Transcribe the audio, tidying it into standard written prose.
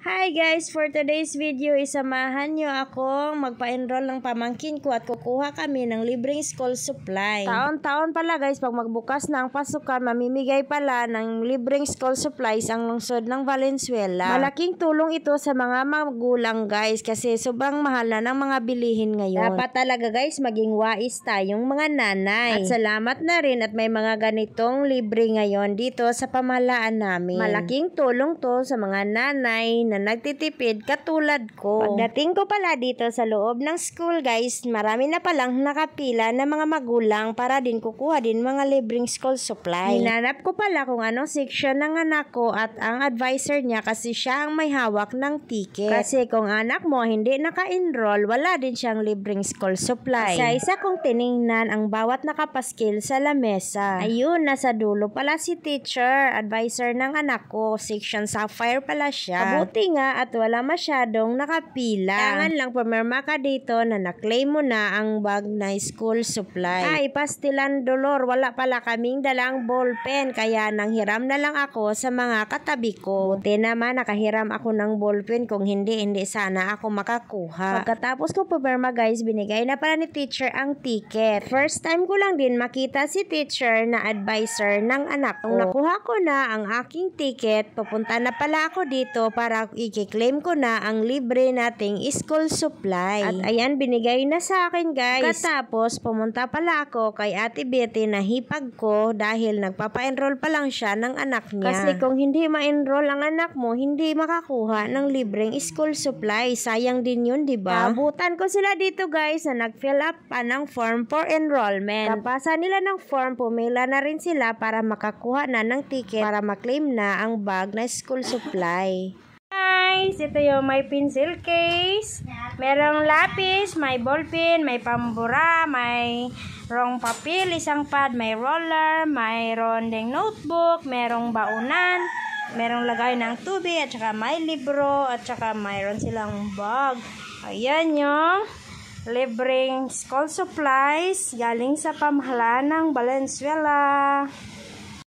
Hi guys! For today's video, isamahan nyo akong magpa-enroll ng pamangkin ko at kukuha kami ng libreng school supply. Taon-taon pala guys, pag magbukas na ang pasukan, mamimigay pala ng libreng school supplies ang lungsod ng Valenzuela. Malaking tulong ito sa mga magulang guys kasi sobrang mahal na ng mga bilihin ngayon. Dapat talaga guys, maging wais tayong mga nanay. At salamat na rin at may mga ganitong libre ngayon dito sa pamahalaan namin. Malaking tulong to sa mga nanay na nagtitipid katulad ko. Pagdating ko pala dito sa loob ng school guys, marami na palang nakapila na mga magulang para din kukuha din mga libreng school supply. Hinanap ko pala kung anong section ng anak ko at ang advisor niya kasi siya ang may hawak ng ticket. Kasi kung anak mo hindi naka-enroll, wala din siyang libreng school supply. Sa isa kong tiningnan ang bawat nakapaskil sa lamesa. Ayun, nasa dulo pala si teacher, advisor ng anak ko. Section Sapphire pala siya. Kabuti nga at wala masyadong nakapila. Kailangan lang pumirma ka dito na na-claim mo na ang bag na school supply. Ay, pastilan dolor, wala pala kaming dalang ballpen kaya nanghiram na lang ako sa mga katabi ko. Buti naman nakahiram ako ng ballpen, kung hindi sana ako makakuha. Pagkatapos ko pumirma guys, binigay na pala ni teacher ang ticket. First time ko lang din makita si teacher na advisor ng anak ko. Nung nakuha ko na ang aking ticket, pupunta na pala ako dito para i-claim ko na ang libre nating school supply. At ayan, binigay na sa akin guys. Katapos, pumunta pala ako kay Ate Betty na hipag ko dahil nagpapa-enroll pa lang siya ng anak niya. Kasi kung hindi ma-enroll ang anak mo, hindi makakuha ng libreng school supply. Sayang din yun, diba? Abutan ko sila dito guys na nag-fill up pa ng form for enrollment. Kapasa nila ng form, pumila na rin sila para makakuha na ng ticket para maklaim na ang bag na school supply. Guys, ito yung may pencil case, merong lapis, may ballpen, may pambura, may rong papel, isang pad, may roller, mayroon ding notebook, merong baunan, merong lagay ng tubig, at saka may libro, at saka mayroon silang bag. Ayan yung libreng school supplies galing sa pamahalaan ng Valenzuela.